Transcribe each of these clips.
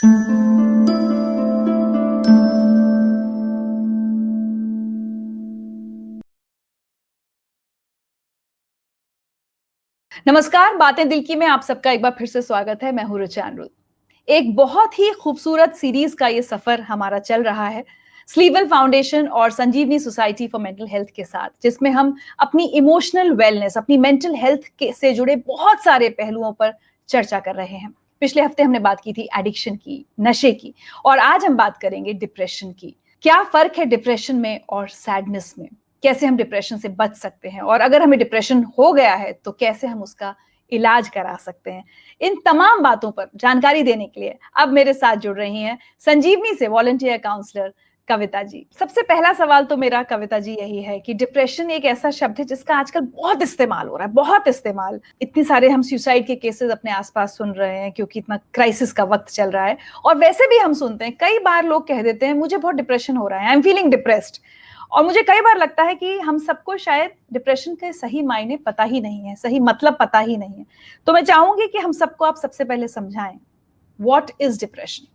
नमस्कार, बातें दिल की में आप सबका एक बार फिर से स्वागत है। मैं हूँ ऋचा अनिरुद्ध। एक बहुत ही खूबसूरत सीरीज का ये सफर हमारा चल रहा है स्लीववेल फाउंडेशन और संजीवनी सोसाइटी फॉर मेंटल हेल्थ के साथ, जिसमें हम अपनी इमोशनल वेलनेस, अपनी मेंटल हेल्थ के से जुड़े बहुत सारे पहलुओं पर चर्चा कर रहे हैं। पिछले हफ्ते हमने बात की थी एडिक्शन की, नशे की, और आज हम बात करेंगे डिप्रेशन की। क्या फर्क है डिप्रेशन में और सैडनेस में? कैसे हम डिप्रेशन से बच सकते हैं, और अगर हमें डिप्रेशन हो गया है तो कैसे हम उसका इलाज करा सकते हैं? इन तमाम बातों पर जानकारी देने के लिए अब मेरे साथ जुड़ रही हैं संजीवनी से वॉलंटियर काउंसलर कविता जी। सबसे पहला सवाल तो मेरा कविता जी यही है कि डिप्रेशन एक ऐसा शब्द है जिसका आजकल बहुत इस्तेमाल हो रहा है, बहुत इस्तेमाल। इतनी सारे हम सुसाइड के केसेस अपने आसपास सुन रहे हैं क्योंकि इतना क्राइसिस का वक्त चल रहा है। और वैसे भी हम सुनते हैं, कई बार लोग कह देते हैं मुझे बहुत डिप्रेशन हो रहा है, आई एम फीलिंग डिप्रेस्ड। और मुझे कई बार लगता है कि हम सबको शायद डिप्रेशन के सही मायने पता ही नहीं है, सही मतलब पता ही नहीं है। तो मैं चाहूंगी कि हम सबको आप सबसे पहले समझाएं, व्हाट इज डिप्रेशन?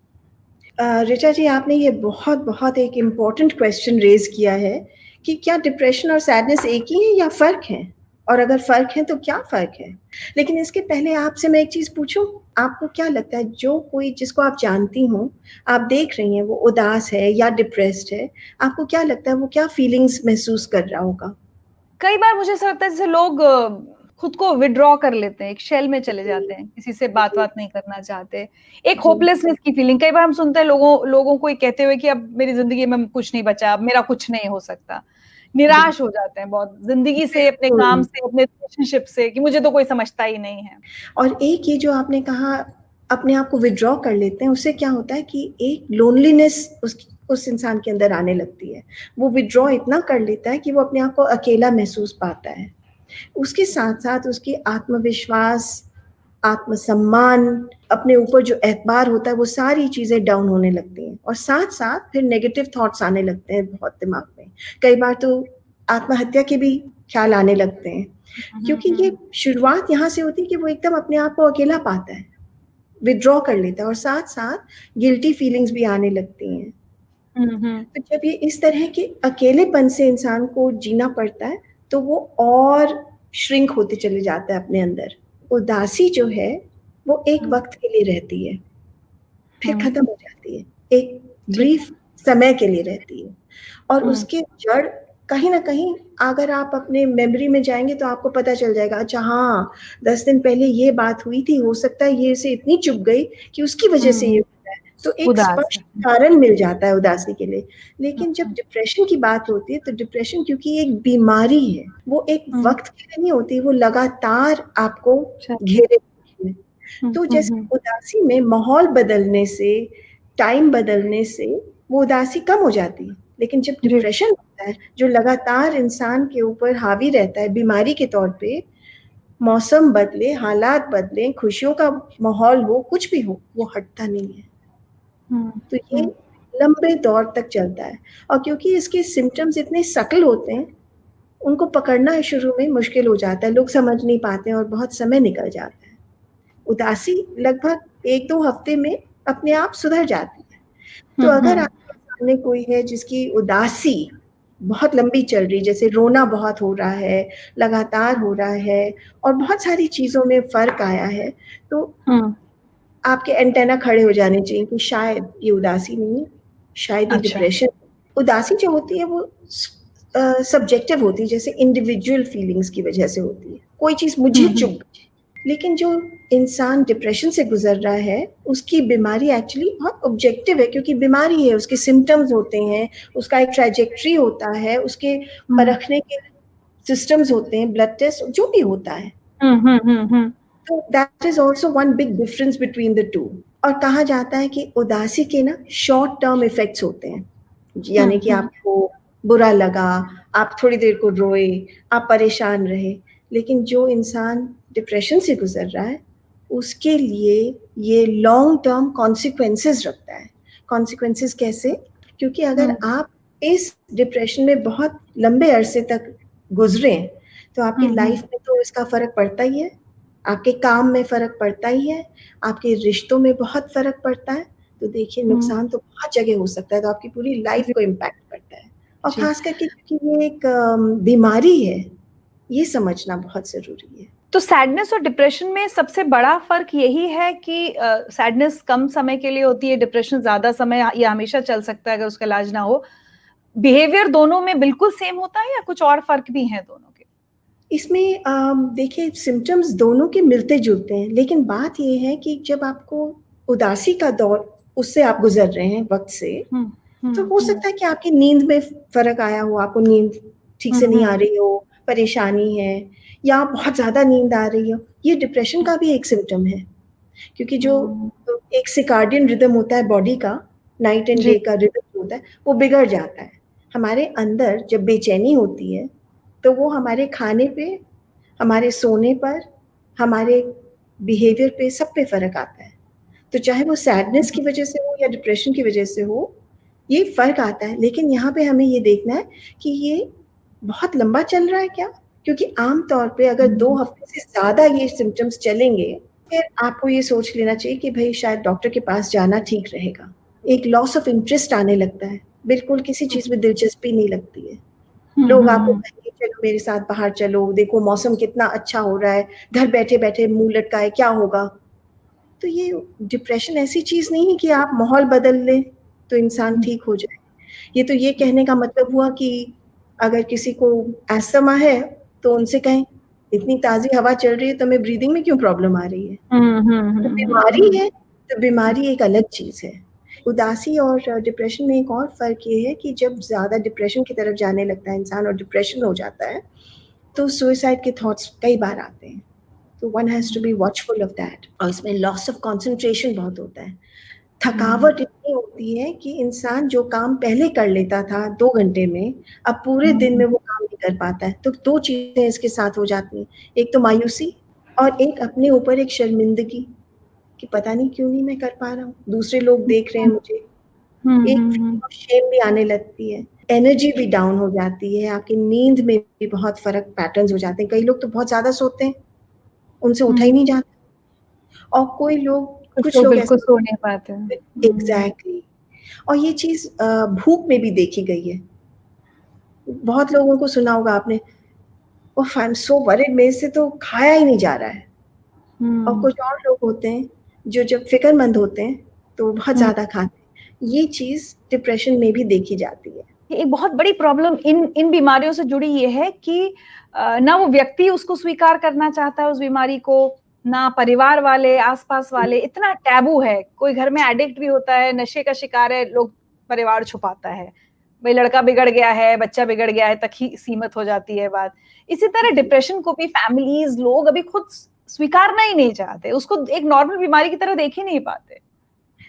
ऋचा जी, आपने ये बहुत एक इम्पॉर्टेंट क्वेश्चन रेज किया है कि क्या डिप्रेशन और सैडनेस एक ही है या फ़र्क है? और अगर फ़र्क है तो क्या फ़र्क है? लेकिन इसके पहले आपसे मैं एक चीज़ पूछूं, आपको क्या लगता है जो कोई जिसको आप जानती हो, आप देख रही हैं वो उदास है या डिप्रेस्ड है, आपको क्या लगता है वो क्या फीलिंग्स महसूस कर रहा होगा? कई बार मुझे ऐसा लगता है जैसे लोग खुद को विड्रॉ कर लेते हैं, एक शेल में चले जाते हैं, किसी से बात जी, बात नहीं करना चाहते। एक जी, होपलेसनेस की फीलिंग, कई बार हम सुनते हैं लोगों लोगों को ये कहते हुए कि अब मेरी जिंदगी में कुछ नहीं बचा, अब मेरा कुछ नहीं हो सकता। निराश हो जाते हैं बहुत जिंदगी से, अपने काम बिल्कुल। से, अपने रिलेशनशिप से, कि मुझे तो कोई समझता ही नहीं है। और एक ये जो आपने कहा अपने आप को विथड्रॉ कर लेते हैं, उससे क्या होता है कि एक लोनलीनेस उस इंसान के अंदर आने लगती है। वो विथड्रॉ इतना कर लेता है कि वो अपने आप को अकेला महसूस पाता है। उसके साथ-साथ उसकी आत्मविश्वास, आत्मसम्मान, अपने ऊपर जो एतबार होता है, वो सारी चीज़ें डाउन होने लगती हैं और साथ-साथ फिर नेगेटिव थॉट्स आने लगते हैं बहुत दिमाग में। कई बार तो आत्महत्या के भी ख़्याल आने लगते हैं, क्योंकि ये शुरुआत यहाँ से होती है कि वो एकदम अपने आप को अकेला पाता है, विथड्रॉ कर लेता है और साथ-साथ गिल्टी फीलिंग्स भी आने लगती हैं। तो जब ये इस तरह के अकेलेपन से इंसान को जीना पड़ता है, तो वो और श्रिंक होते चले जाता है अपने अंदर। उदासी जो है, वो एक वक़्त के लिए रहती है, फिर खत्म हो जाती है। एक ठीक है। ब्रीफ समय के लिए रहती है और हम्म, उसके जड़ कहीं न कहीं अगर आप अपने मेमोरी में जाएँगे तो आपको पता चल जाएगा, अच्छा हाँ, 10 दिन पहले ये बात हुई थी, हो सकता है ये इसे इतनी चुभ गई कि उसकी वजह से ये हुआ है। तो एक उदास है। स्पष्ट कारण मिल जाता है उदासी के लिए। लेकिन जब हम्म, डिप्रेशन की बात होती है, तो डिप्रेशन क्योंकि एक बीमारी है, वो एक हम्म, वक़्त के लिए नहीं होती, वो लगातार आपको अच्छा। घेरे रखती है। तो जैसे उदासी में माहौल बदलने से, टाइम बदलने से वो उदासी कम हो जाती है। लेकिन जब जी। डिप्रेशन होता है, जो लगातार इंसान के ऊपर हावी रहता है बीमारी के तौर पे, मौसम बदले, हालात बदलें, खुशियों का माहौल हो, कुछ भी हो, वो हटता नहीं है। हम्म, तो ये हम्म, लंबे दौर तक चलता है और क्योंकि इसके सिम्पटम्स इतने सटल होते हैं, उनको पकड़ना शुरू में मुश्किल हो जाता है, लोग समझ नहीं पाते हैं और बहुत समय निकल जाता है। उदासी लगभग 1-2 हफ्ते में अपने आप सुधर जाती है। तो अगर हम्म, आपके सामने कोई है जिसकी उदासी बहुत लंबी चल रही है, जैसे रोना बहुत हो रहा है, लगातार हो रहा है और बहुत सारी चीज़ों में फ़र्क आया है, तो हम्म, आपके एंटेना खड़े हो जाने चाहिए कि शायद ये उदासी नहीं है, शायद ये अच्छा। डिप्रेशन। उदासी जो होती है वो सब्जेक्टिव होती है, जैसे इंडिविजुअल फीलिंग्स की वजह से होती है। कोई चीज़ मुझे चुभ गई, लेकिन जो इंसान डिप्रेशन से गुज़र रहा है, उसकी बीमारी एक्चुअली बहुत ऑब्जेक्टिव है क्योंकि बीमारी है, उसके सिम्पटम्स होते हैं, उसका एक ट्रैजेक्टरी होता है, उसके हम्म, परखने के सिस्टम्स होते हैं, ब्लड टेस्ट जो भी होता है। हम्म। तो that is also one big difference between the 2। और कहा जाता है कि उदासी के ना शॉर्ट टर्म इफ़ेक्ट्स होते हैं। यानी कि हुँ। आपको बुरा लगा, आप थोड़ी देर को रोए, आप परेशान रहे, लेकिन जो इंसान डिप्रेशन से गुज़र रहा है, उसके लिए ये लॉन्ग टर्म कॉन्सिक्वेंसेस रखता है। कॉन्सिक्वेंसेस कैसे? क्योंकि अगर हुँ, आप इस डिप्रेशन में बहुत लंबे अरसे तक गुज़रे, तो आपकी लाइफ़ में तो इसका फ़र्क पड़ता ही है, आपके काम में फ़र्क पड़ता ही है, आपके रिश्तों में बहुत फ़र्क पड़ता है। तो देखिए नुकसान तो बहुत जगह हो सकता है, तो आपकी पूरी लाइफ को इम्पैक्ट करता है। और जी। खास करके क्योंकि ये एक बीमारी है, ये समझना बहुत ज़रूरी है। तो सैडनेस और डिप्रेशन में सबसे बड़ा फ़र्क यही है कि सैडनेस कम समय के लिए होती है, डिप्रेशन ज़्यादा समय या हमेशा चल सकता है अगर उसका इलाज ना हो। बिहेवियर दोनों में बिल्कुल सेम होता है या कुछ और फ़र्क भी हैं दोनों के? इसमें देखिए सिम्पटम्स दोनों के मिलते-जुलते हैं, लेकिन बात ये है कि जब आपको उदासी का दौर उससे आप गुज़र रहे हैं वक़्त से, हुँ, तो हुँ, हो हुँ। सकता है कि आपकी नींद में फ़र्क आया हो, आपको नींद ठीक हुँ, से नहीं आ हुँ। रही हो, परेशानी है या बहुत ज़्यादा नींद आ रही हो, ये डिप्रेशन का भी एक सिम्पटम है। क्योंकि जो हुँ। एक सर्कैडियन रिदम होता है बॉडी का, नाइट एंड जी। डे का रिदम होता है, वो बिगड़ जाता है। हमारे अंदर जब बेचैनी होती है, तो वो हमारे खाने पे, हमारे सोने पर, हमारे बिहेवियर पे, सब पे फ़र्क आता है। तो चाहे वो सैडनेस की वज़ह से हो या डिप्रेशन की वज़ह से हो, ये फ़र्क आता है। लेकिन यहाँ पे हमें ये देखना है कि ये बहुत लंबा चल रहा है क्या? क्योंकि आम तौर पे अगर 2 हुँ। हफ़्ते से ज़्यादा ये सिम्पटम्स चलेंगे, फिर आपको ये सोच लेना चाहिए कि भई शायद डॉक्टर के पास जाना ठीक रहेगा। एक लॉस ऑफ इंटरेस्ट आने लगता है, बिल्कुल किसी चीज़ में दिलचस्पी नहीं लगती है। हुँ, लोग हुँ, आपको हुँ। कहेंगे चलो मेरे साथ बाहर चलो, देखो मौसम कितना अच्छा हो रहा है, घर बैठे-बैठे मुँह लटकाए क्या होगा? तो ये डिप्रेशन ऐसी चीज़ नहीं है कि आप माहौल बदल लें, तो इंसान हुँ। ठीक हो जाए। ये तो ये कहने का मतलब हुआ कि अगर किसी को अस्थमा है, तो उनसे कहें, इतनी ताज़ी हवा चल रही है, तुम्हें ब्रीथिंग में क्यों प्रॉब्लम आ रही है? हुँ, हुँ, तो हुँ, हुँ, बीमारी हुँ। है, तो बीमारी एक अलग चीज़ है। उदासी और डिप्रेशन में एक और फ़र्क ये है कि जब ज़्यादा डिप्रेशन की तरफ जाने लगता है इंसान और डिप्रेशन हो जाता है, तो सुसाइड के थॉट्स कई बार आते हैं। तो one has to be watchful of that और इसमें लॉस ऑफ कंसंट्रेशन बहुत होता है। हुँ। थकावट इतनी होती है कि इंसान जो काम पहले कर लेता था 2 घंटे में, अब पूरे हुँ, दिन में हुँ। वो काम नहीं कर पाता है। तो 2 चीज़ें इसके साथ हो जाती हैं, एक तो मायूसी और एक अपने ऊपर एक शर्मिंदगी कि पता नहीं क्यों नहीं मैं कर पा रहा हूँ, दूसरे लोग देख रहे हैं मुझे। हुँ, एक हुँ, फीलिंग हुँ। ऑफ शेम भी आने लगती है, एनर्जी भी डाउन हो जाती है, आपकी नींद में भी बहुत फ़र्क पैटर्न्स हो जाते हैं। कई लोग तो बहुत ज़्यादा सोते हैं, उनसे उठा ही हुँ। नहीं जाता और कुछ कुछ लोग लोग बिल्कुल ऐसे सो नहीं पाते हैं। होते हैं हुँ। एग्ज़ैक्टली और ये चीज़ भूख में भी देखी गई है। बहुत लोगों को सुना होगा आपने, उफ़ आई एम सो वरीड मेरे से तो खाया ही नहीं जा रहा है और हुँ। कुछ और लोग होते हैं, जो जब फ़िक्रमंद होते हैं, तो बहुत हुँ। ज़्यादा खाते हैं। ये चीज़ डिप्रेशन में भी देखी जाती है। एक बहुत बड़ी प्रॉब्लम इन इन बीमारियों से जुड़ी ये है कि ना वो व्यक्ति उसको स्वीकार करना चाहता है उस बीमारी को, ना परिवार वाले, आस-पास वाले, इतना टैबू है। कोई घर में एडिक्ट भी होता है, नशे का शिकार है, लोग परिवार छुपाता है। भई लड़का बिगड़ गया है, बच्चा बिगड़ गया है, तक ही सीमित हो जाती है बात। इसी तरह जी। डिप्रेशन को भी फैमिलीज़, लोग अभी खुद स्वीकारना ही नहीं चाहते। उसको एक नॉर्मल बीमारी की तरह देख ही नहीं पाते।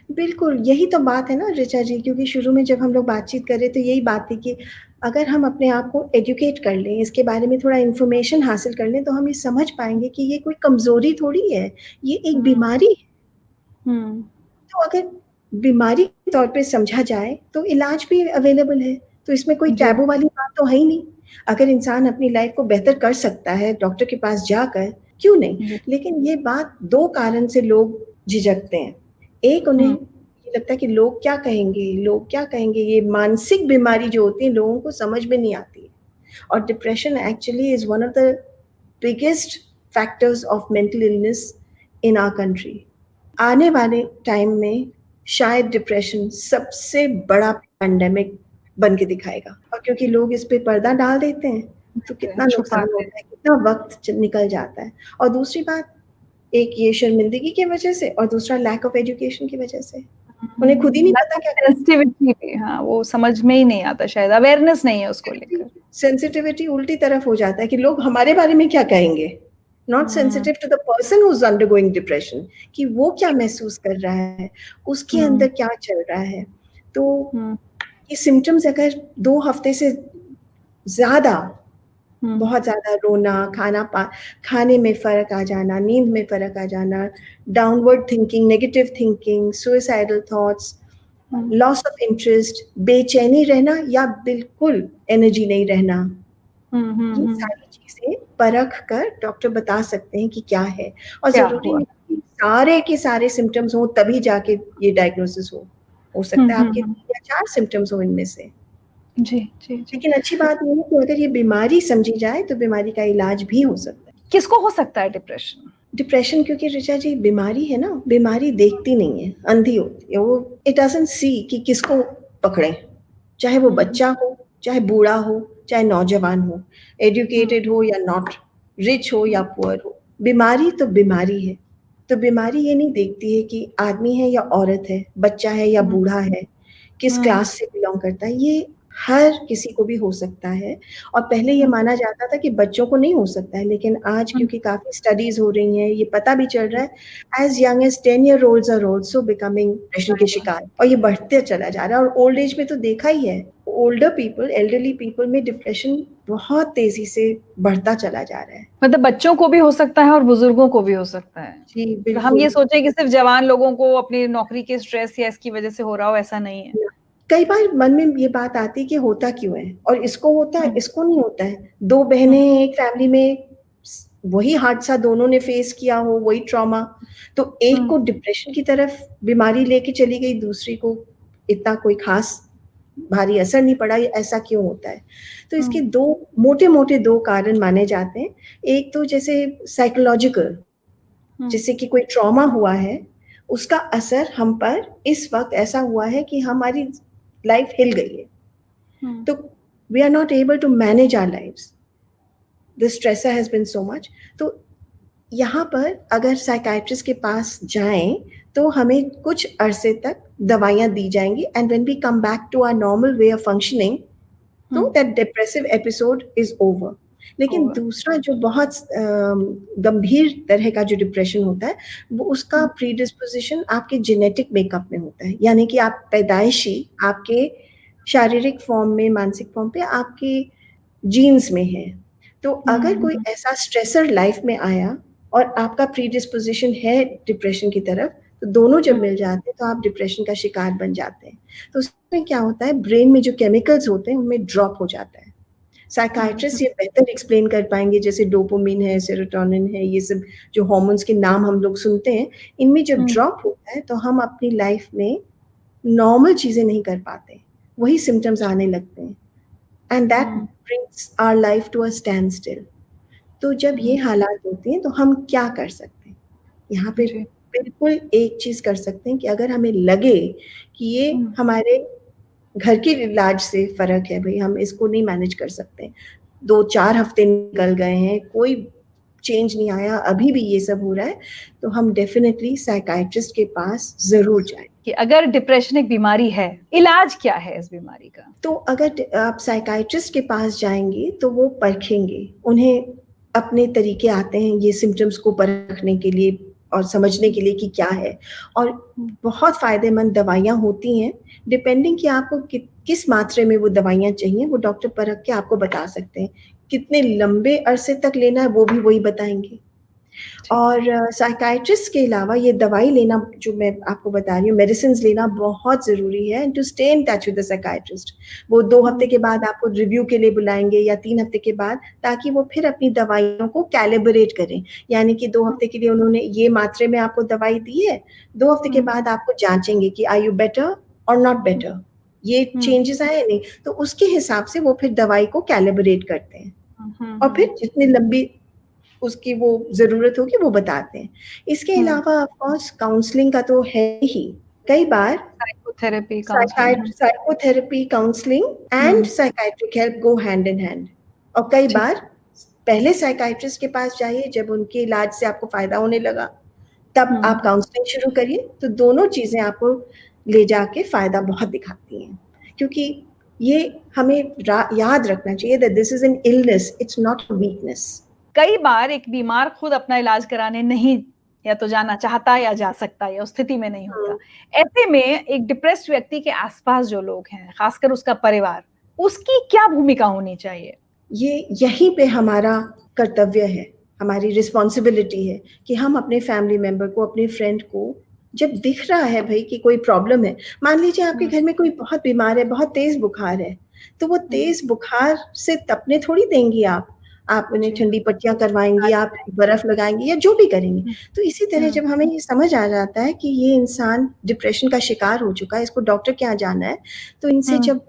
बिल्कुल, यही तो बात है ना ऋचा जी क्योंकि शुरू में जब हम लोग बातचीत कर रहे तो यही बात थी कि अगर हम अपने आप को एजुकेट कर लें, इसके बारे में थोड़ा इन्फॉर्मेशन हासिल कर लें, तो हम ये समझ पाएँगे कि ये कोई कमज़ोरी थोड़ी है, ये एक हुँ। बीमारी है। हुँ। तो अगर बीमारी के तौर पे समझा जाए, तो इलाज भी अवेलेबल है, तो इसमें कोई जी। टैबू वाली बात तो है ही नहीं। अगर इंसान अपनी लाइफ़ को बेहतर कर सकता है डॉक्टर के पास जाकर, क्यों नहीं? जी। लेकिन ये बात 2 कारण से लोग झिझकते हैं। एक उन्हें हुँ। ये लगता है कि लोग क्या कहेंगे लोग क्या कहेंगे? ये मानसिक बीमारी जो होती है लोगों को समझ में नहीं आती है और depression actually is one of the biggest factors of mental illness in our country. आने वाले टाइम में शायद डिप्रेशन सबसे बड़ा पैंडेमिक बन के दिखाएगा और क्योंकि लोग इस पे पर्दा डाल देते हैं, तो कितना नुकसान छुपाते हैं। होता है, कितना वक़्त च निकल जाता है और दूसरी बात, एक ये शर्मिंदगी की वजह से और दूसरा लैक ऑफ एजुकेशन की वजह से। उन्हें खुद ही नहीं लैक पता ऑफ क्या करना सेंसिटिविटी भी हाँ, वो समझ में ही नहीं आता शायद अवेयरनेस नहीं है उसको है। लेकर। सेंसिटिविटी उल्टी तरफ हो जाता है कि लोग हमारे बारे में क्या कहेंगे? नॉट हुँ। Sensitive to the person who is undergoing depression कि वो क्या महसूस कर रहा है, उसके हुँ। अंदर क्या चल रहा है। तो हुँ। ये सिम्पटम्स अगर 2 हफ्ते से ज़्यादा, हुँ। बहुत ज़्यादा रोना, खाने में फ़र्क आ जाना, नींद में फ़र्क आ जाना, downward thinking, negative thinking, suicidal thoughts, hmm. Loss of interest, बेचैनी रहना या बिल्कुल एनर्जी नहीं रहना, हुँ, हुँ, ये हुँ। सारी चीज़ें परख कर डॉक्टर बता सकते हैं कि क्या है और क्या ज़रूरी हुआ? नहीं कि कि सारे के सारे सिम्पटम्स हो तभी जाके ये डायग्नोसिस हो सकता है आपके 3 या 4 सिम्पटम्स हो इनमें से। जी, जी, जी। लेकिन अच्छी बात ये है कि अगर ये बीमारी समझी जाए तो बीमारी का इलाज भी हो सकता है। किसको हो सकता है डिप्रेशन? डिप्रेशन क्योंकि ऋचा जी बीमारी है ना, बीमारी देखती नहीं है, अंधी होती है, वो इट डज़न्ट सी कि किसको पकड़े, चाहे वो बच्चा हो, चाहे बूढ़ा हो, चाहे नौजवान हो, एजुकेटेड हो या नॉट, रिच हो या पुअर हो, बीमारी तो बीमारी है। तो बीमारी ये नहीं देखती है कि आदमी है या औरत है, बच्चा है या बूढ़ा है, किस क्लास से बिलॉन्ग करता है, ये हर किसी को भी हो सकता है। और पहले ये माना जाता था कि बच्चों को नहीं हो सकता है, लेकिन आज क्योंकि काफ़ी स्टडीज़ हो रही हैं, ये पता भी चल रहा है as young as 10 year olds are also becoming depression के शिकार, और ये बढ़ते चला जा रहा है। और ओल्ड एज में तो देखा ही है, ओल्डर पीपल, एल्डरली पीपल में डिप्रेशन बहुत तेज़ी से बढ़ता चला जा रहा है। मतलब बच्चों को भी हो सकता है और बुजुर्गों को भी हो सकता है। जी, तो बिल्कुल। हम ये सोचे कि सिर्फ जवान लोगों को अपनी नौकरी के स्ट्रेस या इसकी वजह से हो रहा हो, ऐसा नहीं है। कई बार मन में ये बात आती है कि होता क्यों है, और इसको होता है, इसको नहीं होता है। 2 बहनें हैं एक फैमिली में, वही हादसा दोनों ने फेस किया हो, वही ट्रॉमा, तो एक को डिप्रेशन की तरफ बीमारी लेके चली गई, दूसरी को इतना कोई खास भारी असर नहीं पड़ा, ये ऐसा क्यों होता है? तो इसके 2 मोटे-मोटे 2 कारण माने जाते हैं। एक तो जैसे साइकोलॉजिकल, जैसे कि कोई ट्रॉमा हुआ है, उसका असर हम पर इस वक़्त ऐसा हुआ है कि हमारी लाइफ हिल गई है। तो we are not able to manage our lives, the stressor has been so much. तो यहाँ पर अगर साइकियाट्रिस्ट के पास जाएँ, तो हमें कुछ अरसे तक दवाइयाँ दी जाएँगी, and when we come back to our normal way of functioning, तो that depressive episode is over. लेकिन दूसरा जो बहुत गंभीर तरह का जो डिप्रेशन होता है, वो उसका प्रीडिस्पोज़िशन आपके जेनेटिक मेकअप में होता है। यानी कि आप पैदाइशी आपके शारीरिक फॉर्म में, मानसिक फॉर्म पे आपके जीन्स में है। तो अगर कोई ऐसा स्ट्रेसर लाइफ में आया और आपका प्रीडिस्पोज़िशन है डिप्रेशन की तरफ, तो दोनों जब मिल जाते हैं तो आप डिप्रेशन का शिकार बन जाते हैं। तो उसमें क्या होता है, ब्रेन में जो केमिकल्स होते हैं उनमें ड्रॉप हो जाता है। साइकियाट्रिस्ट ये बेहतर एक्सप्लेन कर पाएँगे, जैसे डोपामाइन है, सेरोटोनिन है, ये सब जो हार्मोन्स के नाम हम लोग सुनते हैं, इनमें जब ड्रॉप होता है तो हम अपनी लाइफ में नॉर्मल चीज़ें नहीं कर पाते, वही सिम्पटम्स आने लगते हैं, and that brings our life to a standstill. तो जब ये हालात होते हैं तो हम क्या कर सकते हैं? यहाँ पे बिल्कुल एक चीज़ कर सकते हैं कि अगर हमें लगे कि ये हमारे घर के इलाज से फ़र्क है, भई हम इसको नहीं मैनेज कर सकते, 2-4 हफ्ते निकल गए हैं, कोई चेंज नहीं आया, अभी भी ये सब हो रहा है, तो हम डेफ़िनेटली साइकियाट्रिस्ट के पास ज़रूर जाएँ। कि अगर डिप्रेशन एक बीमारी है, इलाज क्या है इस बीमारी का? तो अगर आप साइकियाट्रिस्ट के पास जाएँगे तो वो परखेंगे, उन्हें अपने तरीके आते हैं ये सिम्पटम्स को परखने के लिए और समझने के लिए कि क्या है, और बहुत फ़ायदेमंद दवाइयाँ होती हैं, डिपेंडिंग कि आपको किस मात्रा में वो दवाइयाँ चाहिए, वो डॉक्टर परख के आपको बता सकते हैं। कितने लंबे अरसे तक लेना है वो भी वही बताएँगे। और साइकियाट्रिस्ट के अलावा ये दवाई लेना जो मैं आपको बता रही हूँ, मेडिसिन्स लेना बहुत ज़रूरी है, and to stay in touch with the psychiatrist. वो 2 हफ्ते के बाद आपको रिव्यू के लिए बुलाएँगे या 3 हफ्ते के बाद, ताकि वो फिर अपनी दवाइयों को कैलिब्रेट करें। यानी कि 2 हफ्ते के लिए उन्होंने ये मात्रे में आपको दवाई दी है, 2 हफ्ते के बाद आपको जाँचेंगे कि आर यू बेटर और नॉट बेटर? ये चेंजेस आए या नहीं? तो उसके हिसाब से वो फिर दवाई को कैलिब्रेट करते हैं, और फिर जितनी लंबी उसकी वो ज़रूरत होगी वो बताते हैं। इसके अलावा ऑफ कोर्स काउंसलिंग का तो है ही। कई बार psychotherapy, counselling. Psychotherapy, counselling and psychiatric help go hand in hand. और कई बार पहले साइकियाट्रिस्ट के पास जाइए, जब उनके इलाज से आपको फ़ायदा होने लगा, तब आप काउंसलिंग शुरू करिए, तो दोनों चीज़ें आपको ले जाके फ़ायदा बहुत दिखाती हैं। क्योंकि ये हमें याद रखना चाहिए that this is an illness, it's not a weakness. कई बार एक बीमार खुद अपना इलाज कराने नहीं या तो जाना चाहता या जा सकता या उस स्थिति में नहीं होता। ऐसे में एक डिप्रेस्ड व्यक्ति के आसपास जो लोग हैं, खासकर उसका परिवार, उसकी क्या भूमिका होनी चाहिए? यहीं पे हमारा कर्तव्य है, हमारी रिस्पॉन्सिबिलिटी है कि हम अपने फैमिली मेंबर को, अपने फ्रेंड को, जब दिख रहा है भई कि कोई प्रॉब्लम है, मान लीजिए आपके घर में कोई बहुत बीमार है, बहुत तेज़ बुखार है, तो वो तेज़ बुखार से तपने थोड़ी देंगी आप। आप उन्हें जी। ठंडी पट्टियाँ करवाएँगी, आप बर्फ़ लगाएँगी या जो भी करेंगी। तो इसी तरह जब हमें ये समझ आ जाता है कि ये इंसान डिप्रेशन का शिकार हो चुका है, इसको डॉक्टर के यहाँ जाना है, तो इनसे जब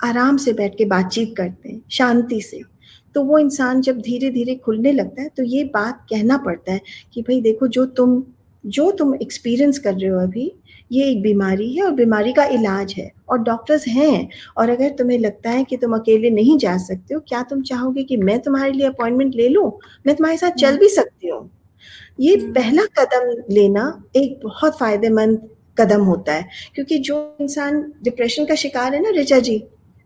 आराम से बैठ के बातचीत करते हैं, शांति से, तो वो इंसान जब धीरे-धीरे खुलने लगता है, तो ये बात कहना पड़ता है कि भई देखो जो तुम एक्सपीरियंस कर रहे हो अभी, ये एक बीमारी है और बीमारी का इलाज है और डॉक्टर्स हैं और अगर तुम्हें लगता है कि तुम अकेले नहीं जा सकते हो, क्या तुम चाहोगे कि मैं तुम्हारे लिए अपॉइंटमेंट ले लूँ? मैं तुम्हारे साथ चल भी सकती हूँ। ये पहला कदम लेना एक बहुत फ़ायदेमंद कदम होता है क्योंकि जो इंसान डिप्रेशन का शिकार है ना ऋचा जी,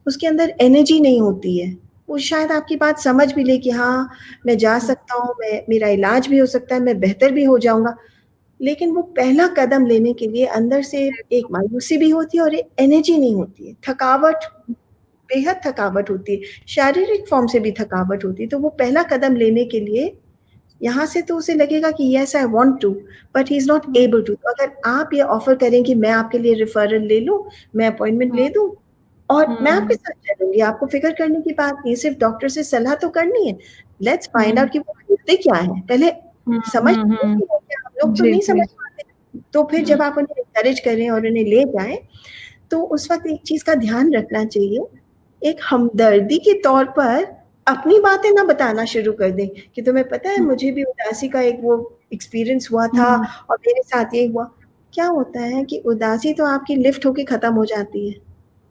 उसके अंदर एनर्जी नहीं होती है। वो शायद आपकी बात समझ भी ले कि हाँ, मैं जा सकता हूँ, मेरा इलाज भी हो सकता है, मैं बेहतर भी हो जाऊँगा। लेकिन वो पहला कदम लेने के लिए अंदर से एक मायूसी भी होती है और एक एनर्जी नहीं होती है। थकावट, बेहद थकावट होती है, शारीरिक फ़ॉर्म से भी थकावट होती है। तो वो पहला कदम लेने के लिए यहाँ से तो उसे लगेगा कि yes I want to but he is not able to. तो अगर आप ये ऑफ़र करें कि मैं आपके लिए रेफरल ले लूँ, मैं अपॉइंटमेंट ले दूँ और मैं आपके साथ चलूँगी, आपको फ़िक्र करने की बात नहीं है, सिर्फ़ डॉक्टर से सलाह तो करनी है। लेट्स फाइंड आउट कि वो होते क्या हैं, पहले समझ कि वो क्या हम लोग तो जी, नहीं जी। समझ पाते। तो फिर जब आप उन्हें एनकरेज करें और उन्हें ले जाएँ, तो उस वक़्त एक चीज़ का ध्यान रखना चाहिए, एक हमदर्दी के तौर पर अपनी बातें ना बताना शुरू कर दें कि तुम्हें पता है मुझे भी उदासी का एक वो एक्सपीरियंस हुआ था और मेरे साथ ये हुआ। क्या होता है कि उदासी तो आपकी लिफ्ट होके ख़त्म हो जाती है।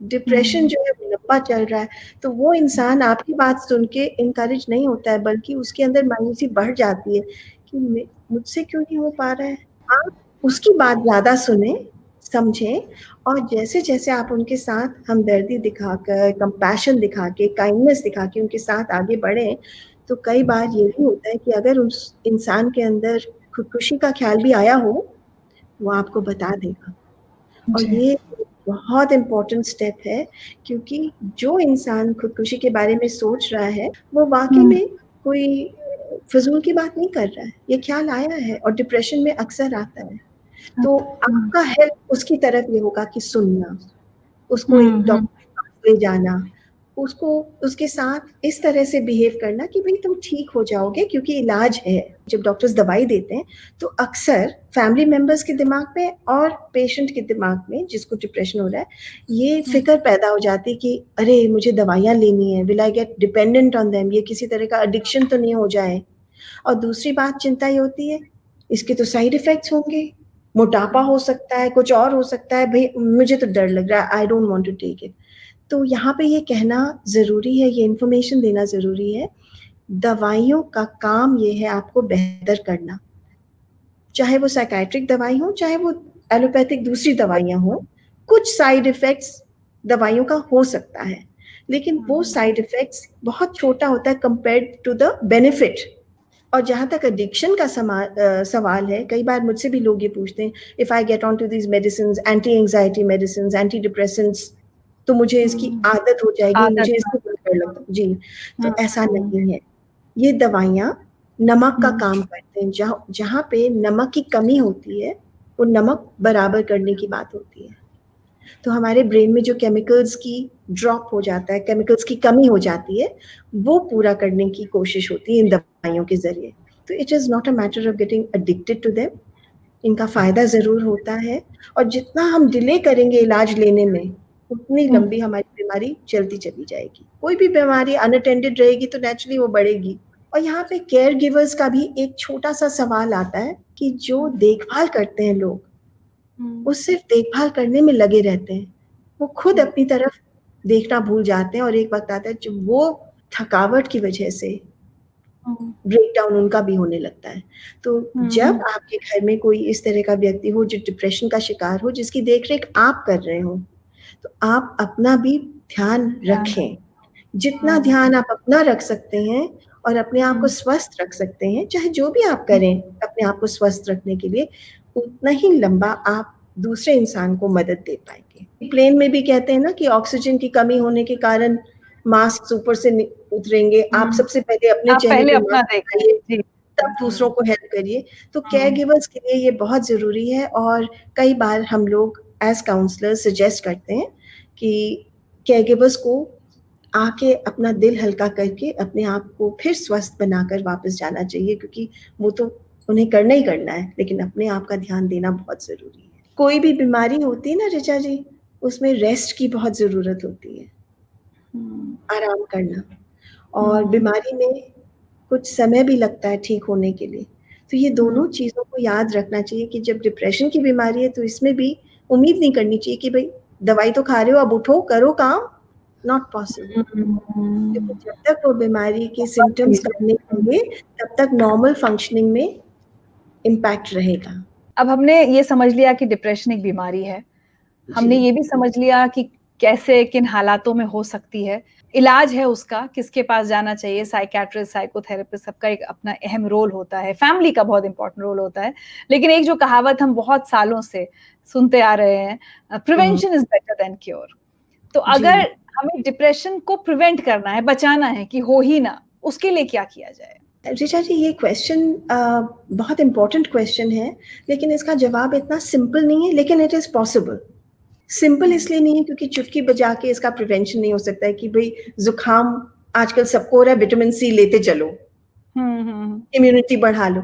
डिप्रेशन जो है वो लंबा चल रहा है, तो वो इंसान आपकी बात सुन के एनकरेज नहीं होता है बल्कि उसके अंदर मायूसी बढ़ जाती है कि मुझसे क्यों नहीं हो पा रहा है। आप उसकी बात ज़्यादा सुनें, समझें और जैसे-जैसे आप उनके साथ हमदर्दी दिखाकर, कंपैशन दिखा के, काइंडनेस दिखा के उनके साथ आगे बढ़ें, तो कई बार ये भी होता है कि अगर उस इंसान के अंदर खुदकुशी का ख़्याल भी आया हो, वो आपको बता देगा। और जी। ये बहुत इम्पोर्टेंट स्टेप है क्योंकि जो इंसान खुदकुशी के बारे में सोच रहा है, वो वाक़ई में कोई फ़िज़ूल की बात नहीं कर रहा है। ये ख़्याल आया है और डिप्रेशन में अक्सर आता है। तो आपका हेल्प उसकी तरफ ये होगा कि सुनना, उसको एक डॉक्टर के पास ले जाना, उसको उसके साथ इस तरह से बिहेव करना कि भई तुम ठीक हो जाओगे क्योंकि इलाज है। जब डॉक्टर्स दवाई देते हैं, तो अक्सर फैमिली मेंबर्स के दिमाग में और पेशेंट के दिमाग में जिसको डिप्रेशन हो रहा है, ये फ़िक्र पैदा हो जाती है कि अरे! मुझे दवाइयाँ लेनी है, will I get dependent on them? ये किसी तरह का एडिक्शन तो नहीं हो जाए? और दूसरी बात चिंता ये होती है, इसके तो साइड इफ़ेक्ट्स होंगे, मोटापा हो सकता है, कुछ और हो सकता है, भई मुझे तो डर लग रहा है, I don't want to take it. तो यहाँ पे ये कहना ज़रूरी है, ये इन्फॉर्मेशन देना ज़रूरी है, दवाइयों का काम ये है आपको बेहतर करना। चाहे वो साइकियाट्रिक दवाई हो, चाहे वो एलोपैथिक दूसरी दवाइयाँ हों, कुछ साइड इफ़ेक्ट्स दवाइयों का हो सकता है, लेकिन वो साइड इफ़ेक्ट्स बहुत छोटा होता है कंपेयर्ड टू द बेनिफिट। और जहाँ तक एडिक्शन का सवाल है, कई बार मुझसे भी लोग ये पूछते हैं, if I get on to these medicines, anti anxiety medicines, antidepressants, तो मुझे इसकी आदत हो जाएगी, आदत। मुझे इससे बहुत डर लगता है। जी, तो ऐसा नहीं है। ये दवाइयाँ नमक का काम करते हैं, जहाँ जहाँ पे नमक की कमी होती है, वो नमक बराबर करने की बात होती है। तो हमारे ब्रेन में जो केमिकल्स की ड्रॉप हो जाता है, केमिकल्स की कमी हो जाती है, वो पूरा करने की कोशिश होती है इन दवाइयों के ज़रिए। तो it is not a matter of getting addicted to them, इनका फ़ायदा ज़रूर होता है और जितना हम डिले करेंगे इलाज लेने में, उतनी लंबी हमारी बीमारी चलती चली जाएगी। कोई भी बीमारी अनअटेंडेड रहेगी तो नेचुरली वो बढ़ेगी। और यहाँ पे केयर गिवर्स का भी एक छोटा-सा सवाल आता है कि जो देखभाल करते हैं लोग, वो सिर्फ़ देखभाल करने में लगे रहते हैं। वो खुद अपनी तरफ देखना भूल जाते हैं और एक वक़्त आता है जब वो थकावट की वजह से ब्रेकडाउन उनका भी होने लगता है। तो जब आपके घर में कोई इस तरह का व्यक्ति हो जो डिप्रेशन का शिकार हो, जिसकी देख-रेख आप कर रहे हो, तो आप अपना भी ध्यान रखें। जितना ध्यान आप अपना रख सकते हैं और अपने आप को स्वस्थ रख सकते हैं, चाहे जो भी आप करें अपने आप को स्वस्थ रखने के लिए, उतना ही लंबा आप दूसरे इंसान को मदद दे पाएँगे। प्लेन में भी कहते हैं ना कि ऑक्सीजन की कमी होने के कारण मास्क ऊपर से उतरेंगे, आप सबसे पहले अपने आप चेहरे पहले पे अपना मास्क देखें। लगाइए, जी। तब दूसरों को हेल्प करिए। तो केयर गिवर्स के लिए ये बहुत ज़रूरी है और कई बार हम लोग एज़ काउंसलर्स सजेस्ट करते हैं कि केयर गिवर्स को आके अपना दिल हल्का करके अपने आप को फिर स्वस्थ बनाकर वापस जाना चाहिए, क्योंकि वो तो उन्हें करना ही करना है, लेकिन अपने आप का ध्यान देना बहुत ज़रूरी है। कोई भी बीमारी होती है ना ऋचा जी, उसमें रेस्ट की बहुत ज़रूरत होती है, आराम करना, और बीमारी में कुछ समय भी लगता है ठीक होने के लिए। तो ये दोनों चीज़ों को याद रखना चाहिए कि जब डिप्रेशन की बीमारी है तो इसमें भी उम्मीद नहीं करनी चाहिए कि भई दवाई तो खा रहे हो, अब उठो, करो काम, नॉट पॉसिबल। क्योंकि जब तक वो बीमारी के सिम्पटम्स कम नहीं होंगे, तब तक नॉर्मल फंक्शनिंग में इम्पैक्ट रहेगा। अब हमने ये समझ लिया कि डिप्रेशन एक बीमारी है। हमने ये भी समझ लिया कि कैसे, किन हालातों में हो सकती है, इलाज है उसका, किसके पास जाना चाहिए, साइकियाट्रिस्ट, साइकोथेरेपिस्ट, सबका एक अपना अहम रोल होता है, फैमिली का बहुत इंपॉर्टेंट रोल होता है। लेकिन एक जो कहावत हम बहुत सालों से सुनते आ रहे हैं, prevention is better than cure. तो अगर हमें डिप्रेशन को प्रिवेंट करना है, बचाना है कि हो ही ना, उसके लिए क्या किया जाए? ऋचा जी, ये क्वेश्चन बहुत इम्पोर्टेंट क्वेश्चन है, लेकिन इसका जवाब इतना सिंपल नहीं है, लेकिन इट इज़ पॉसिबल। सिंपल इसलिए नहीं है क्योंकि चुटकी बजा के इसका प्रिवेंशन नहीं हो सकता है कि भई ज़ुकाम आजकल सबको हो रहा है, विटामिन सी लेते चलो, इम्यूनिटी बढ़ा लो।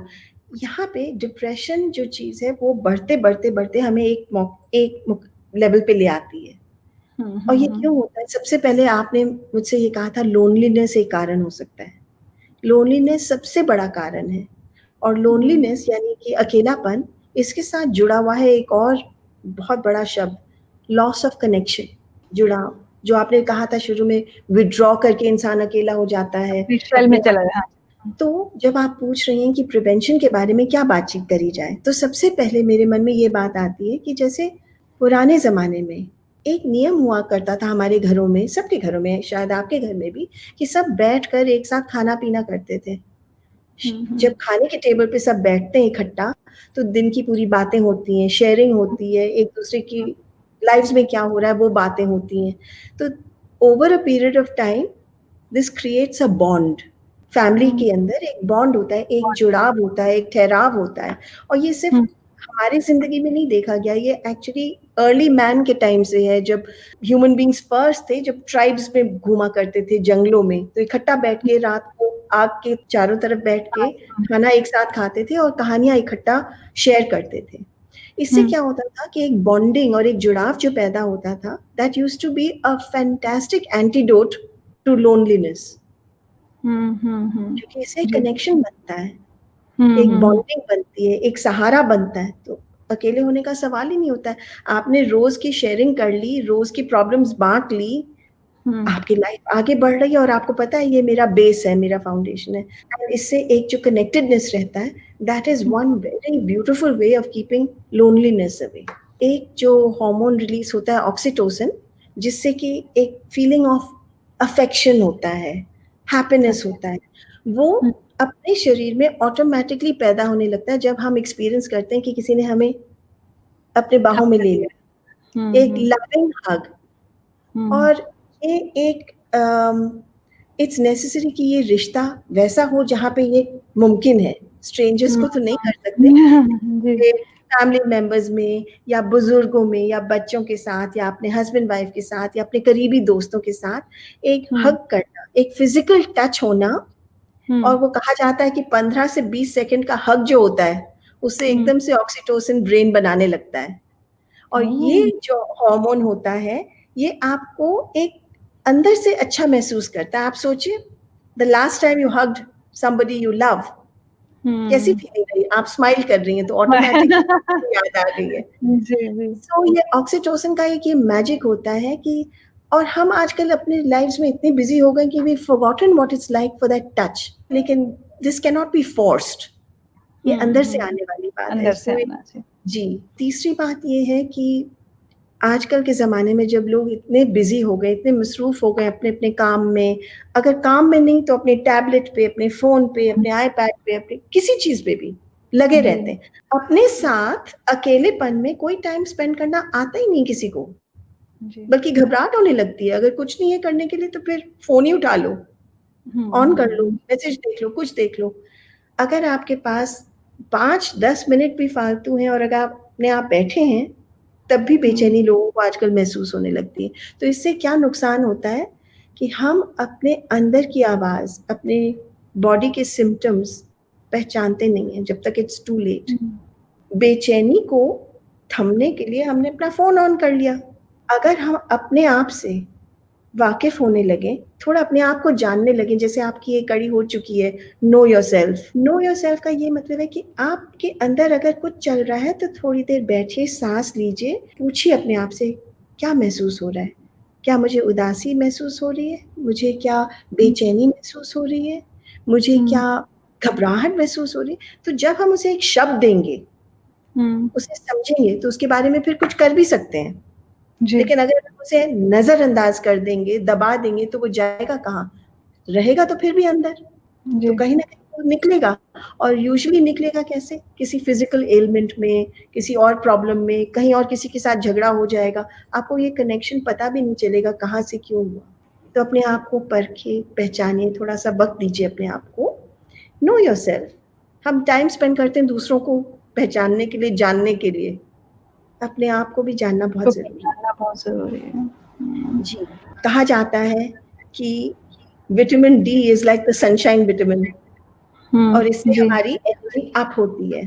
यहाँ पे डिप्रेशन जो चीज़ है वो बढ़ते हमें एक लेवल पे ले आती है। और ये क्यों होता है? सबसे पहले आपने मुझसे ये कहा था लोनलीनेस एक कारण हो सकता है। लोनलीनेस सबसे बड़ा कारण है, और लोनलीनेस यानी कि अकेलापन, इसके साथ जुड़ा हुआ है एक और बहुत बड़ा शब्द, लॉस ऑफ कनेक्शन, जुड़ाव। जो आपने कहा था शुरू में, विथड्रॉ करके इंसान अकेला हो जाता है। शेल में चला जाए। तो जब आप पूछ रही हैं कि प्रिवेंशन के बारे में क्या बातचीत करी जाए, तो सबसे पहले मेरे मन में ये बात आती है कि जैसे पुराने ज़माने में एक नियम हुआ करता था हमारे घरों में, सबके घरों में, शायद आपके घर में भी, कि सब बैठकर एक साथ खाना-पीना करते थे। जब खाने के टेबल पे सब बैठते हैं इकट्ठा, तो दिन की पूरी बातें होती हैं, शेयरिंग होती है, एक-दूसरे की लाइफ़्स में क्या हो रहा है वो बातें होती हैं। तो over a period of time this creates a bond. Family के अंदर एक बॉन्ड होता है, एक जुड़ाव होता है, एक ठहराव होता है, और ये सिर्फ़ हमारी ज़िंदगी में नहीं देखा गया, ये एक्चुअली अर्ली मैन के टाइम से है, जब ह्यूमन बीइंग्स फर्स्ट थे, जब ट्राइब्स में घूमा करते थे जंगलों में, तो इकट्ठा बैठ के रात को आग के चारों तरफ बैठ के खाना एक साथ खाते थे और कहानियाँ इकट्ठा शेयर करते थे। इससे क्या होता था कि एक बॉन्डिंग और एक जुड़ाव जो पैदा होता था, that used to be a fantastic antidote to loneliness. क्योंकि इससे कनेक्शन बनता है, एक बॉन्डिंग बनती है, एक सहारा बनता है, तो अकेले होने का सवाल ही नहीं होता है। आपने रोज़ की शेयरिंग कर ली, रोज़ की प्रॉब्लम्स बाँट ली, आपकी लाइफ आगे बढ़ रही है और आपको पता है ये मेरा बेस है, मेरा फाउंडेशन है। एंड इससे एक जो कनेक्टेडनेस रहता है, that is one very beautiful way of keeping loneliness away. एक जो हार्मोन रिलीज़ होता है ऑक्सीटोसिन, जिससे कि एक फीलिंग ऑफ अफेक्शन होता है, हैप्पीनेस होता है, वो अपने शरीर में ऑटोमैटिकली पैदा होने लगता है जब हम एक्सपीरियंस करते हैं कि किसी ने हमें अपने बाहों में ले लिया, एक लविंग हग। और ये एक इट्स नेसेसरी कि ये रिश्ता वैसा हो जहाँ पे ये मुमकिन है। स्ट्रेंजर्स को तो नहीं कर सकते, फैमिली मेंबर्स में या बुजुर्गों में या बच्चों के साथ या अपने हस्बैंड वाइफ के साथ या अपने करीबी दोस्तों के साथ एक हग करना, एक फिजिकल टच होना। और वो कहा जाता है कि 15 से 20 सेकंड का हग जो होता है, उससे एकदम से ऑक्सीटोसिन ब्रेन बनाने लगता है। और ये जो हार्मोन होता है, ये आपको एक अंदर से अच्छा महसूस करता है। आप सोचिए, the last time you hugged somebody you love, कैसी फीलिंग रही? आप स्माइल कर रही हैं तो ऑटोमेटिक याद आ गई है। सो ये ऑक्सीटोसिन का एक ये मैजिक होता है कि, और हम आजकल अपने लाइव्स में इतने बिजी हो गए कि we forgotten what it's like for that touch. लेकिन this can not be forced, ये अंदर से आने वाली बात है। So, जी, तीसरी बात ये है कि आजकल के ज़माने में जब लोग इतने बिजी हो गए, इतने मसरूफ हो गए अपने-अपने काम में, अगर काम में नहीं तो अपने टैबलेट पे, अपने फ़ोन पे, अपने आईपैड पे, अपने किसी चीज़ पे भी लगे रहते हैं। अपने साथ अकेलेपन में कोई टाइम स्पेंड करना आता ही नहीं किसी को, बल्कि घबराहट होने लगती है। अगर कुछ नहीं है करने के लिए तो फिर फ़ोन ही उठा लो, ऑन कर लो, मैसेज देख लो, कुछ देख लो। अगर आपके पास 5-10 मिनट भी फालतू हैं और अगर आप अपने आप बैठे हैं, तब भी बेचैनी लोगों को आजकल महसूस होने लगती है। तो इससे क्या नुकसान होता है कि हम अपने अंदर की आवाज़, अपने बॉडी के सिम्पटम्स पहचानते नहीं हैं जब तक इट्स टू लेट। बेचैनी को थमने के लिए हमने अपना फ़ोन ऑन कर लिया। अगर हम अपने आप से वाकिफ़ होने लगें, थोड़ा अपने आप को जानने लगें, जैसे आपकी ये कड़ी हो चुकी है नो योरसेल्फ। नो योरसेल्फ का ये मतलब है कि आपके अंदर अगर कुछ चल रहा है तो थोड़ी देर बैठिए, सांस लीजिए, पूछिए अपने आप से क्या महसूस हो रहा है? क्या मुझे उदासी महसूस हो रही है? मुझे क्या बेचैनी महसूस हो रही है? मुझे क्या घबराहट महसूस हो रही है? तो जब हम उसे एक शब्द देंगे, उसे समझेंगे, तो उसके बारे में फिर कुछ कर भी सकते हैं। लेकिन अगर हम उसे नज़रअंदाज कर देंगे, दबा देंगे, तो वो जाएगा कहाँ? रहेगा तो फिर भी अंदर। तो कहीं न कहीं वो निकलेगा, और यूजुअली निकलेगा कैसे? किसी फिज़िकल एलिमेंट में, किसी और प्रॉब्लम में, कहीं और किसी के साथ झगड़ा हो जाएगा। आपको ये कनेक्शन पता भी नहीं चलेगा कहाँ से क्यों हुआ। तो अपने आप को परखिए, पहचानिए, थोड़ा-सा वक़्त दीजिए अपने आप को। No yourself. हम टाइम स्पेंड करते हैं दूसरों को पहचानने के लिए, जानने के लिए। अपने आप को भी जानना बहुत ज़रूरी है। जी, कहा जाता है कि vitamin D is like the sunshine vitamin, और इससे हमारी एनर्जी अप होती है।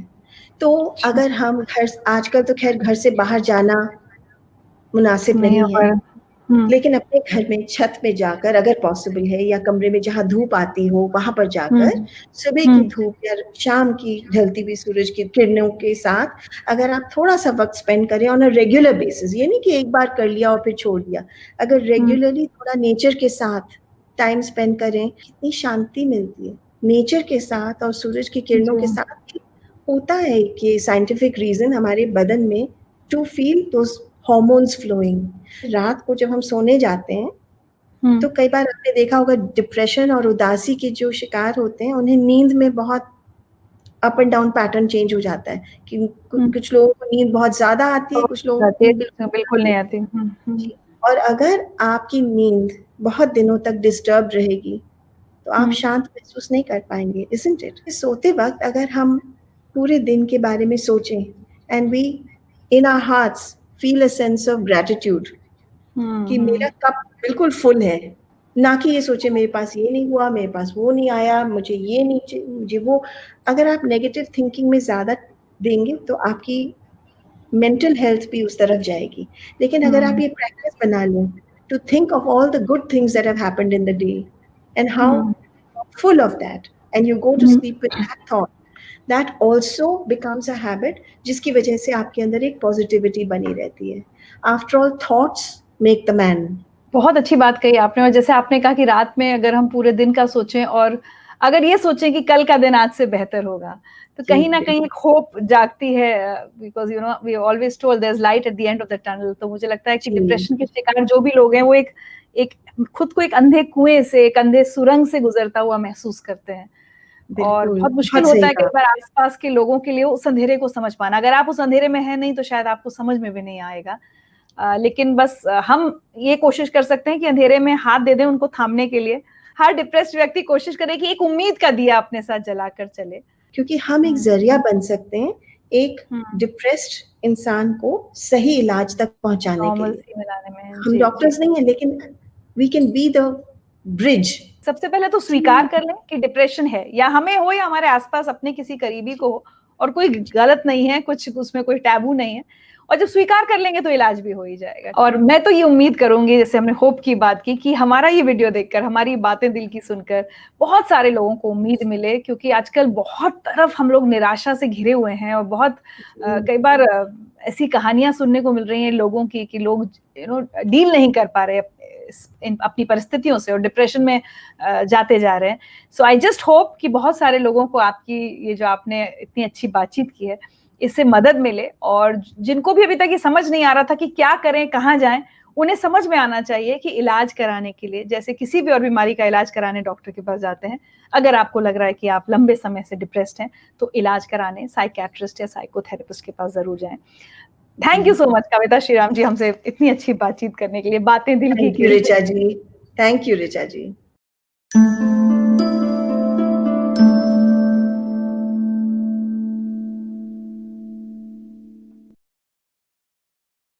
तो अगर हम आजकल तो ख़ैर घर से बाहर जाना मुनासिब नहीं है, लेकिन अपने घर में छत पे जाकर अगर पॉसिबल है, या कमरे में जहाँ धूप आती हो वहाँ पर जाकर सुबह की धूप या शाम की ढलती हुई सूरज की किरणों के साथ अगर आप थोड़ा-सा वक़्त स्पेंड करें ऑन अ रेगुलर बेसिस, ये नहीं कि एक बार कर लिया और फिर छोड़ दिया। अगर रेगुलरली थोड़ा नेचर के साथ टाइम स्पेंड करें, कितनी शांति मिलती है। नेचर के साथ और सूरज की किरणों के साथ भी होता है कि साइंटिफिक रीज़न हमारे बदन में to feel those hormones flowing. रात को जब हम सोने जाते हैं तो कई बार आपने देखा होगा डिप्रेशन और उदासी के जो शिकार होते हैं उन्हें नींद में बहुत up and down pattern change हो जाता है कि कुछ लोगों को नींद बहुत ज़्यादा आती है, कुछ लोगों को नींद बिल्कुल नहीं आती। जी, और अगर आपकी नींद बहुत दिनों तक डिस्टर्ब रहेगी तो आप शांत महसूस नहीं कर पाएँगे, इज़न्ट इट? सोते वक़्त अगर हम पूरे दिन के बारे में सोचें and we in our hearts feel a sense of gratitude कि मेरा कप बिल्कुल फुल है, ना कि ये सोचे मेरे पास ये नहीं हुआ, मेरे पास वो नहीं आया, मुझे ये नहीं चाहिए, मुझे वो। अगर आप नेगेटिव थिंकिंग में ज़्यादा देंगे तो आपकी मेंटल हेल्थ भी उस तरफ जाएगी। लेकिन अगर आप ये प्रैक्टिस बना लें to think of all the good things that have happened in the day and how full of that, and you go to sleep with that thought, that also becomes a habit जिसकी वजह से आपके अंदर एक positivity बनी रहती है। After all thoughts make the man. बहुत अच्छी बात कही आपने, और जैसे आपने कहा कि रात में अगर हम पूरे दिन का सोचें और अगर ये सोचें कि कल का दिन आज से बेहतर होगा, तो कहीं ना कहीं एक होप जागती है, because you know we always told there is light at the end of the tunnel. तो मुझे लगता है कि डिप्रेशन के शिकार जो भी लोग हैं वो एक खुद को एक अंधे कुएं से, एक अंधे सुरंग से गुजरता हुआ महसूस करते हैं, और बहुत मुश्किल होता है कई बार आसपास के लोगों के लिए उस अंधेरे को समझ पाना। अगर आप उस अंधेरे में हैं नहीं तो शायद आपको समझ में भी नहीं आएगा। लेकिन बस हम ये कोशिश कर सकते हैं कि अंधेरे में हाथ दे दें उनको थामने के लिए। हर डिप्रेस्ड व्यक्ति कोशिश करे कि एक उम्मीद का दिया अपने साथ जलाकर चले, क्योंकि हम एक जरिया बन सकते हैं एक डिप्रेस्ड इंसान को सही इलाज तक पहुंचाने के लिए। हम डॉक्टर्स नहीं है, लेकिन we can be the bridge. सबसे पहले तो स्वीकार कर लें कि डिप्रेशन है, या हमें हो या हमारे आसपास अपने किसी करीबी को हो, और कोई गलत नहीं है, कुछ उसमें कोई टैबू नहीं है, और जब स्वीकार कर लेंगे तो इलाज भी हो ही जाएगा। और मैं तो ये उम्मीद करूंगी, जैसे हमने होप की बात की, कि हमारा ये वीडियो देखकर, हमारी बातें दिल की सुनकर बहुत सारे लोगों को उम्मीद मिले, क्योंकि आजकल बहुत तरफ हम लोग निराशा से घिरे हुए हैं, और बहुत कई बार ऐसी कहानियां सुनने को मिल रही हैं लोगों की कि लोग डील नहीं कर पा रहे अपनी परिस्थितियों से और डिप्रेशन में जाते जा रहे हैं। सो आई जस्ट होप कि बहुत सारे लोगों को आपकी ये जो आपने इतनी अच्छी बातचीत की है इससे मदद मिले, और जिनको भी अभी तक ये समझ नहीं आ रहा था कि क्या करें, कहाँ जाएं, उन्हें समझ में आना चाहिए कि इलाज कराने के लिए, जैसे किसी भी और बीमारी का इलाज कराने डॉक्टर के पास जाते हैं, अगर आपको लग रहा है कि आप लंबे समय से डिप्रेस्ड हैं तो इलाज कराने साइकियाट्रिस्ट या साइकोथेरेपिस्ट के पास जरूर जाएं। थैंक यू सो मच कविता श्रीराम जी, हमसे इतनी अच्छी बातचीत करने के लिए, बातें दिल की। Thank you Richa ji.